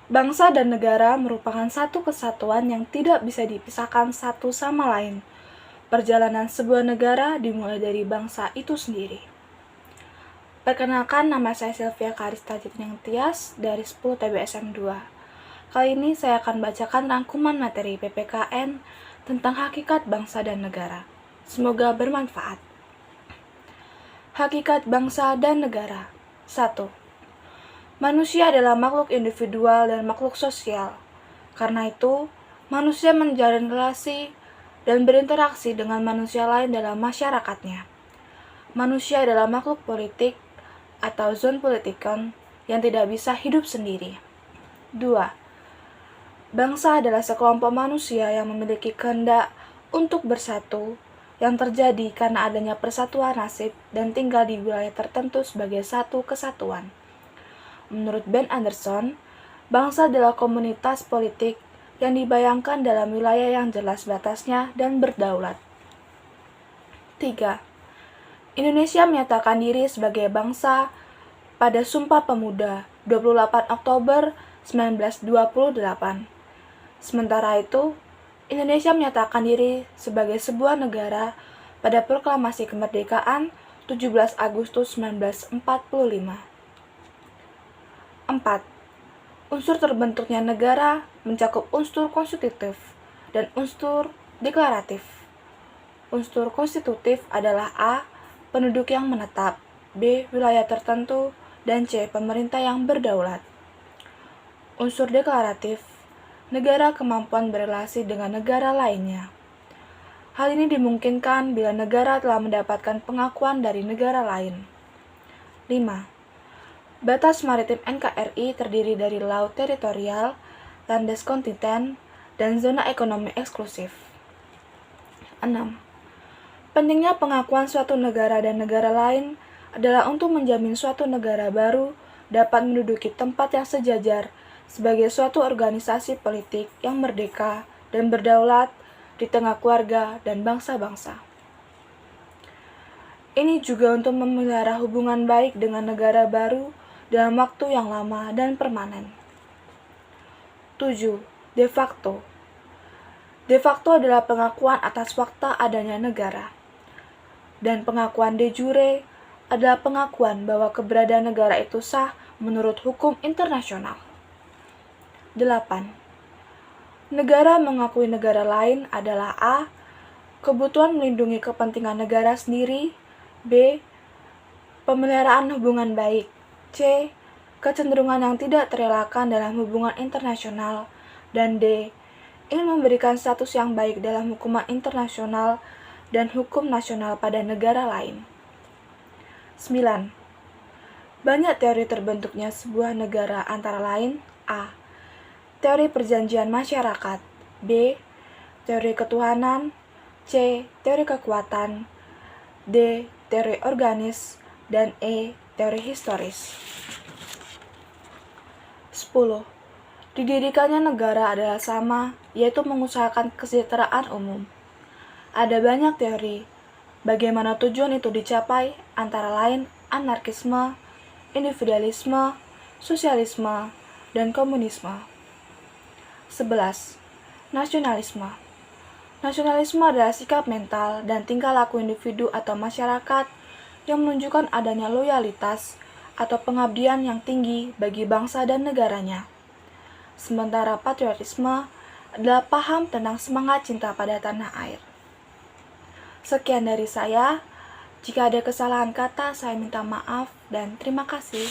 Bangsa dan negara merupakan satu kesatuan yang tidak bisa dipisahkan satu sama lain. Perjalanan sebuah negara dimulai dari bangsa itu sendiri. Perkenalkan, nama saya Sylvia Karista Jitning Tias dari 10 TBSM 2. Kali ini saya akan bacakan rangkuman materi PPKN tentang hakikat bangsa dan negara. Semoga bermanfaat. Hakikat bangsa dan negara. 1. Manusia adalah makhluk individual dan makhluk sosial. Karena itu, manusia menjalin relasi dan berinteraksi dengan manusia lain dalam masyarakatnya. Manusia adalah makhluk politik atau zoon politikon yang tidak bisa hidup sendiri. 2. Bangsa adalah sekelompok manusia yang memiliki kehendak untuk bersatu yang terjadi karena adanya persatuan nasib dan tinggal di wilayah tertentu sebagai satu kesatuan. Menurut Ben Anderson, bangsa adalah komunitas politik yang dibayangkan dalam wilayah yang jelas batasnya dan berdaulat. 3. Indonesia menyatakan diri sebagai bangsa pada Sumpah Pemuda 28 Oktober 1928. Sementara itu, Indonesia menyatakan diri sebagai sebuah negara pada Proklamasi Kemerdekaan 17 Agustus 1945. 4. Unsur terbentuknya negara mencakup unsur konstitutif dan unsur deklaratif. Unsur konstitutif adalah A. Penduduk yang menetap, B. Wilayah tertentu, dan C. Pemerintah yang berdaulat. Unsur deklaratif, negara kemampuan berelasi dengan negara lainnya. Hal ini dimungkinkan bila negara telah mendapatkan pengakuan dari negara lain. 5. Batas maritim NKRI terdiri dari laut teritorial, landas kontinen, dan zona ekonomi eksklusif. 6. Pentingnya pengakuan suatu negara dan negara lain adalah untuk menjamin suatu negara baru dapat menduduki tempat yang sejajar sebagai suatu organisasi politik yang merdeka dan berdaulat di tengah keluarga dan bangsa-bangsa. Ini juga untuk memelihara hubungan baik dengan negara baru dalam waktu yang lama dan permanen. 7. De facto. De facto adalah pengakuan atas fakta adanya negara. Dan pengakuan de jure adalah pengakuan bahwa keberadaan negara itu sah menurut hukum internasional. 8. Negara mengakui negara lain adalah A. Kebutuhan melindungi kepentingan negara sendiri, B. Pemeliharaan hubungan baik, C. Kecenderungan yang tidak terelakkan dalam hubungan internasional, dan D. Ingin memberikan status yang baik dalam hukuman internasional dan hukum nasional pada negara lain. 9. Banyak teori terbentuknya sebuah negara antara lain A. Teori perjanjian masyarakat, B. Teori ketuhanan, C. Teori kekuatan, D. Teori organis, dan E. Teori historis. 10. Didirikannya negara adalah sama, yaitu mengusahakan kesejahteraan umum. Ada banyak teori bagaimana tujuan itu dicapai, antara lain anarkisme, individualisme, sosialisme, dan komunisme. 11. Nasionalisme. Nasionalisme adalah sikap mental dan tingkah laku individu atau masyarakat yang menunjukkan adanya loyalitas atau pengabdian yang tinggi bagi bangsa dan negaranya. Sementara patriotisme adalah paham tentang semangat cinta pada tanah air. Sekian dari saya. Jika ada kesalahan kata, saya minta maaf dan terima kasih.